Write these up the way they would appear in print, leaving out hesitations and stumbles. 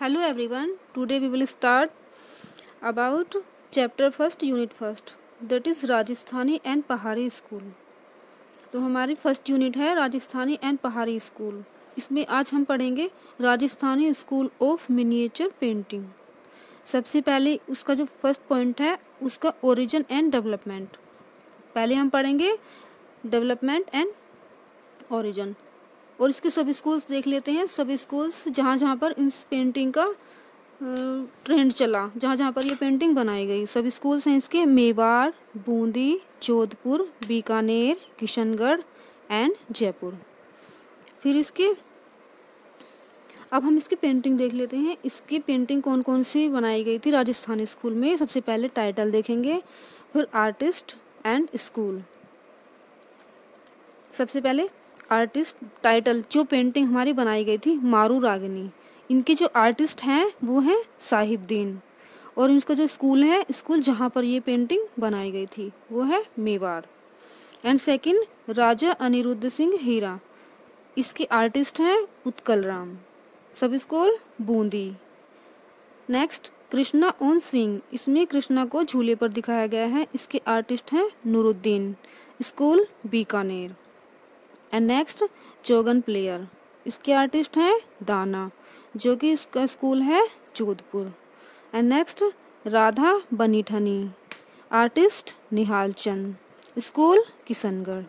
Hello everyone. Today we will start about chapter first unit first, that is Rajasthani and पहाड़ी school. तो हमारी first unit है Rajasthani and पहाड़ी school. इसमें आज हम पढ़ेंगे Rajasthani school of miniature painting. सबसे पहले उसका जो फर्स्ट पॉइंट है उसका ओरिजिन एंड डेवलपमेंट। पहले हम पढ़ेंगे डेवलपमेंट एंड ओरिजिन और इसके सब स्कूल्स देख लेते हैं। सब स्कूल्स जहाँ जहाँ पर इस पेंटिंग का ट्रेंड चला, जहाँ जहाँ पर ये पेंटिंग बनाई गई, सब स्कूल्स हैं इसके मेवाड़, बूंदी, जोधपुर, बीकानेर, किशनगढ़ एंड जयपुर। फिर इसके अब हम इसकी पेंटिंग देख लेते हैं। इसकी पेंटिंग कौन कौन सी बनाई गई थी राजस्थानी स्कूल में। सबसे पहले टाइटल देखेंगे, फिर आर्टिस्ट एंड स्कूल। सबसे पहले आर्टिस्ट टाइटल, जो पेंटिंग हमारी बनाई गई थी मारू रागिनी, इनके जो आर्टिस्ट हैं वो हैं साहिबदीन। और इनका जो स्कूल है, स्कूल जहाँ पर ये पेंटिंग बनाई गई थी वो है मेवाड़। एंड सेकंड राजा अनिरुद्ध सिंह हीरा, इसके आर्टिस्ट हैं उत्कल राम। सब school Bundi. Next Krishna on swing, इसमें कृष्णा को झूले पर दिखाया गया है, इसके आर्टिस्ट हैं Nuruddin, school Bikaner. And next Jogan player, इसके आर्टिस्ट हैं दाना, जो कि इसका स्कूल है Jodhpur. And next Radha Bani Thani, artist Nihal Chand, school Kishangarh.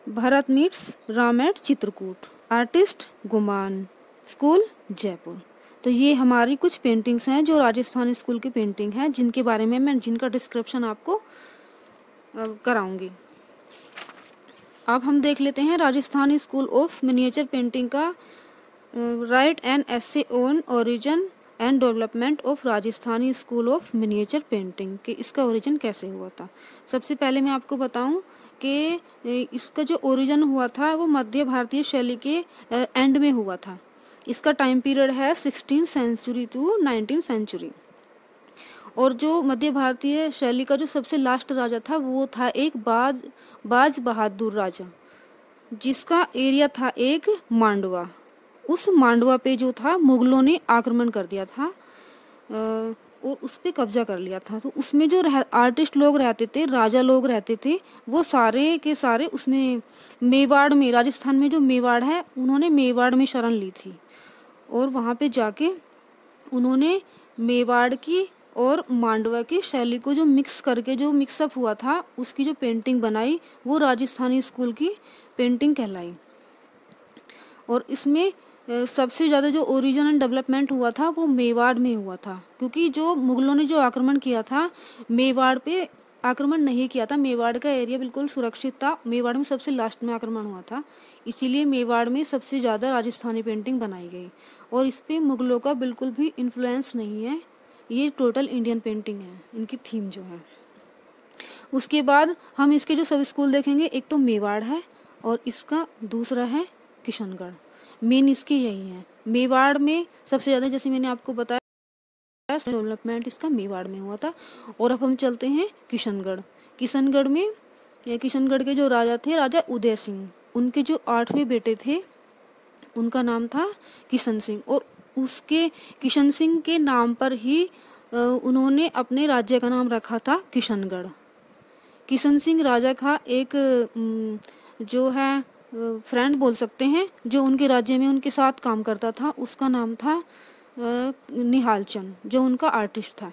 Bharat meets Ram at Chitrakoot, artist Guman, school Jaipur. तो ये हमारी कुछ पेंटिंग्स हैं जो राजस्थान स्कूल की पेंटिंग है, जिनके बारे में मैं जिनका डिस्क्रिप्शन आपको कराऊंगी। अब हम देख लेते हैं Rajasthani school of miniature painting का right and essay on origin and development of Rajasthani school of miniature painting, कि इसका ओरिजिन कैसे हुआ था। सबसे पहले मैं आपको बताऊं कि इसका जो ओरिजिन हुआ था वो मध्य भारतीय शैली के एंड में हुआ था। इसका टाइम पीरियड है 16th century to 19th century. और जो मध्य भारतीय शैली का जो सबसे लास्ट राजा था वो था एक बाज बहादुर राजा, जिसका एरिया था एक मांडवा। उस मांडवा पे जो था मुगलों ने आक्रमण कर दिया था और उस पे कब्जा कर लिया था। तो उसमें जो आर्टिस्ट लोग रहते थे, राजा लोग रहते थे, वो सारे के सारे उसमें मेवाड़ में, राजस्थान में जो मेवाड़ है, उन्होंने मेवाड़ में शरण ली थी। और वहाँ पे जाके उन्होंने मेवाड़ की और मांडवा की शैली को जो मिक्स करके जो मिक्सअप हुआ था, उसकी जो पेंटिंग बनाई वो राजस्थानी स्कूल की पेंटिंग कहलाई। और इसमें सबसे ज़्यादा जो ओरिजिन एंड डेवलपमेंट हुआ था वो मेवाड़ में हुआ था, क्योंकि जो मुगलों ने जो आक्रमण किया था मेवाड़ पे आक्रमण नहीं किया था। मेवाड़ का एरिया बिल्कुल सुरक्षित था, मेवाड़ में सबसे लास्ट में आक्रमण हुआ था, इसीलिए मेवाड़ में सबसे ज़्यादा राजस्थानी पेंटिंग बनाई गई। और इस पर मुगलों का बिल्कुल भी इन्फ्लुएंस नहीं है, ये टोटल इंडियन पेंटिंग है, इनकी थीम जो है। उसके बाद हम इसके जो सब स्कूल देखेंगे, एक तो मेवाड़ है और इसका दूसरा है किशनगढ़। मेन इसके यही है। मेवाड़ में सबसे ज़्यादा, जैसे मैंने आपको बताया, डेवलपमेंट इसका मेवाड़ में हुआ था। और अब हम चलते हैं किशनगढ़। किशनगढ़ में किशनगढ़ के जो राजा थे, राजा उदय सिंह, उनके जो 8वें बेटे थे उनका नाम था किशन सिंह। और उसके किशन सिंह के नाम पर ही उन्होंने अपने राज्य का नाम रखा था किशनगढ़। किशन सिंह राजा का एक जो है फ्रेंड बोल सकते हैं, जो उनके राज्य में उनके साथ काम करता था, उसका नाम था निहाल चंद, जो उनका आर्टिस्ट था।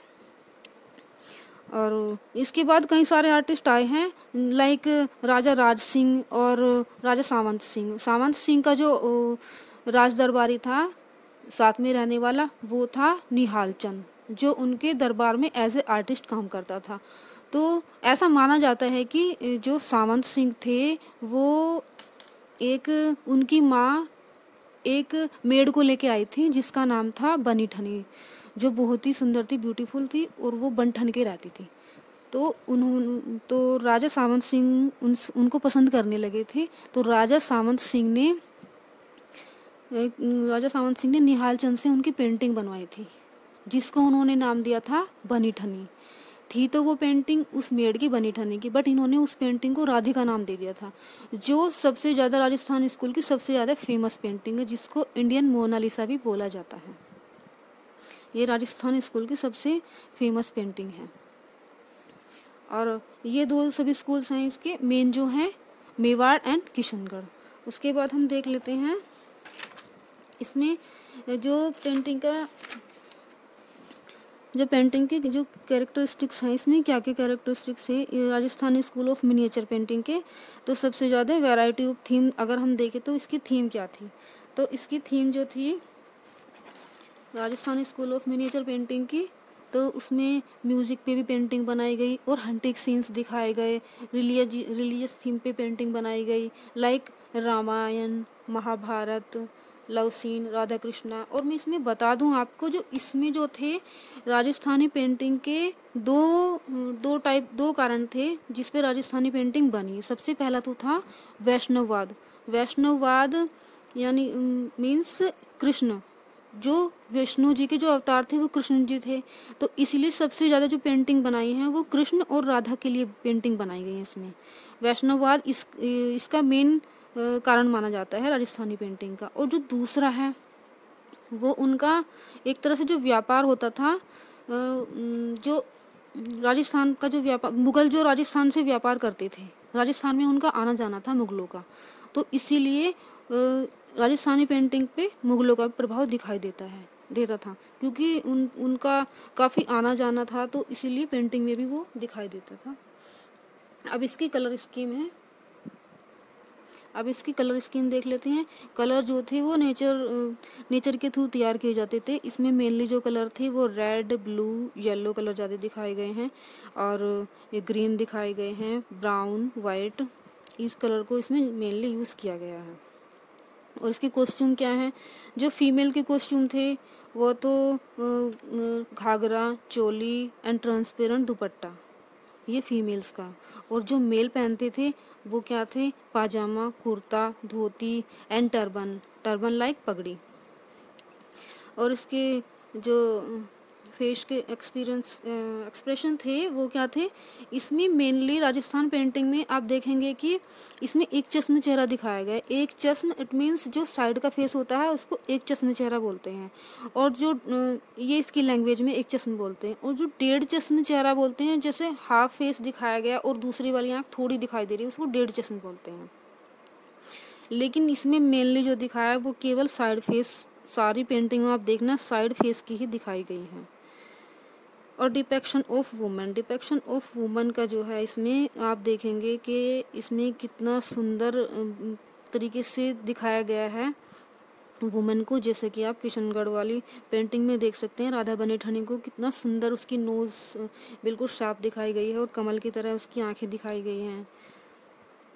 और इसके बाद कई सारे आर्टिस्ट आए हैं, लाइक राजा राज सिंह और राजा सावंत सिंह। सावंत सिंह का जो राज दरबारी था, साथ में रहने वाला, वो था निहाल चंद, जो उनके दरबार में एज ए आर्टिस्ट काम करता था। तो ऐसा माना जाता है कि जो सावंत सिंह थे वो उनकी माँ एक मेड को लेके आई थी जिसका नाम था बनीठनी, जो बहुत ही सुंदर थी, ब्यूटीफुल थी, और वो बनठन के रहती थी। तो राजा सावंत सिंह उनको पसंद करने लगे थे। तो राजा सावंत सिंह ने निहाल चंद से उनकी पेंटिंग बनवाई थी, जिसको उन्होंने नाम दिया था बनीठनी। थी तो वो पेंटिंग उस मेड की बनी ठनी की, बट इन्होंने उस पेंटिंग को राधिका नाम दे दिया था, जो सबसे ज़्यादा राजस्थान स्कूल की सबसे ज़्यादा फेमस पेंटिंग है, जिसको इंडियन मोनालिसा भी बोला जाता है। ये राजस्थान स्कूल की सबसे फेमस पेंटिंग है। और ये दो सभी स्कूल्स हैं इसके मेन जो हैं, मेवाड़ एंड किशनगढ़। उसके बाद हम देख लेते हैं इसमें जो पेंटिंग के जो कैरेक्टरिस्टिक्स हैं, इसमें क्या क्या कैरेक्टरिस्टिक्स है Rajasthani school of miniature painting के। तो सबसे ज़्यादा वैरायटी ऑफ थीम अगर हम देखें तो इसकी थीम क्या थी, तो इसकी थीम जो थी Rajasthani school of miniature painting की, तो उसमें म्यूज़िक पे भी पेंटिंग बनाई गई और हंटिंग सीन्स दिखाए गए, रिलीजियस थीम पे पेंटिंग बनाई गई, like Ramayana, Mahabharata, love scene, Radha Krishna. और मैं इसमें बता दूं आपको, जो इसमें जो थे राजस्थानी पेंटिंग के दो कारण थे जिस पे राजस्थानी पेंटिंग बनी। सबसे पहला तो था वैष्णववाद यानी मीन्स कृष्ण, जो विष्णु जी के जो अवतार थे वो कृष्ण जी थे, तो इसीलिए सबसे ज़्यादा जो पेंटिंग बनाई है वो कृष्ण और राधा के लिए पेंटिंग बनाई गई है। इसमें वैष्णववाद इसका मेन कारण माना जाता है राजस्थानी पेंटिंग का। और जो दूसरा है वो उनका एक तरह से जो व्यापार होता था, जो राजस्थान का जो व्यापार, मुगल जो राजस्थान से व्यापार करते थे, राजस्थान में उनका आना जाना था मुगलों का, तो इसीलिए राजस्थानी पेंटिंग पे मुगलों का प्रभाव दिखाई देता था, क्योंकि उनका काफ़ी आना जाना था, तो इसीलिए पेंटिंग में भी वो दिखाई देता था। अब इसकी कलर स्कीम देख लेते हैं। कलर जो थे वो नेचर के थ्रू तैयार किए जाते थे। इसमें मेनली जो कलर थे वो रेड, ब्लू, येलो कलर ज़्यादा दिखाए गए हैं, और ये ग्रीन दिखाए गए हैं, ब्राउन, वाइट, इस कलर को इसमें मेनली यूज़ किया गया है। और इसके कॉस्ट्यूम क्या हैं, जो फीमेल के कॉस्ट्यूम थे वो तो घाघरा, चोली एंड ट्रांसपेरेंट दुपट्टा, ये फीमेल्स का। और जो मेल पहनते थे वो क्या थे, पाजामा, कुर्ता, धोती एंड टर्बन लाइक पगड़ी। और इसके जो फेस के एक्सप्रेशन थे वो क्या थे, इसमें मेनली राजस्थान पेंटिंग में आप देखेंगे कि इसमें एक चश्म चेहरा दिखाया गया है। एक चश्म इट मीन्स जो साइड का फेस होता है उसको एक चश्म चेहरा बोलते हैं, और जो ये इसकी लैंग्वेज में एक चश्म बोलते हैं। और जो डेढ़ चश्म चेहरा बोलते हैं, जैसे हाफ फेस दिखाया गया और दूसरी वाली आँख थोड़ी दिखाई दे रही है, उसको डेढ़ चश्म बोलते हैं। लेकिन इसमें मेनली जो दिखाया है वो केवल साइड फेस, सारी पेंटिंग में आप देखना साइड फेस की ही दिखाई गई हैं। और डिपेक्शन ऑफ वुमन का जो है, इसमें आप देखेंगे कि इसमें कितना सुंदर तरीके से दिखाया गया है वुमन को। जैसे कि आप किशनगढ़ वाली पेंटिंग में देख सकते हैं, राधा बनी ठनी को कितना सुंदर उसकी नोज़ बिल्कुल शार्प दिखाई गई है, और कमल की तरह उसकी आंखें दिखाई गई हैं,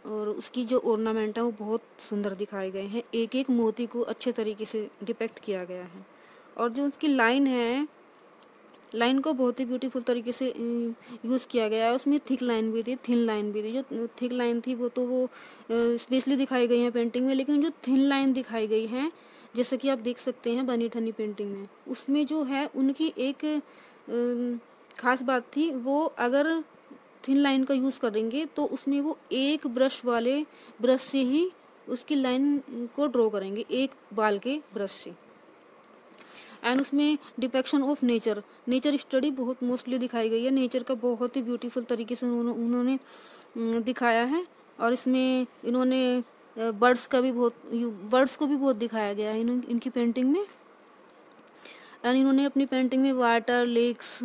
और उसकी जो ऑर्नामेंट है वो बहुत सुंदर दिखाए गए हैं। एक एक मोती को अच्छे तरीके से डिपेक्ट किया गया है। और जो उसकी लाइन को बहुत ही ब्यूटीफुल तरीके से यूज़ किया गया है। उसमें थिक लाइन भी थी, थिन लाइन भी थी। जो थिक लाइन थी वो तो वो स्पेशली दिखाई गई है पेंटिंग में, लेकिन जो थिन लाइन दिखाई गई है, जैसे कि आप देख सकते हैं बनी ठनी पेंटिंग में, उसमें जो है उनकी एक ख़ास बात थी, वो अगर थिन लाइन का यूज़ करेंगे तो उसमें वो एक ब्रश से ही उसकी लाइन को ड्रॉ करेंगे, एक बाल के ब्रश से। एंड उसमें डिपेक्शन ऑफ नेचर स्टडी बहुत मोस्टली दिखाई गई है। नेचर का बहुत ही ब्यूटीफुल तरीके से उन्होंने दिखाया है। और इसमें इन्होंने बर्ड्स को भी बहुत दिखाया गया है इनकी पेंटिंग में। एंड इन्होंने अपनी पेंटिंग में वाटर, लेक्स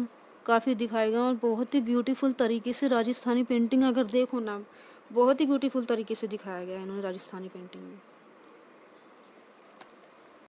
काफ़ी दिखाए गए, और बहुत ही ब्यूटीफुल तरीके से राजस्थानी पेंटिंग अगर देखो ना, बहुत ही ब्यूटीफुल तरीके से दिखाया गया है इन्होंने राजस्थानी पेंटिंग में।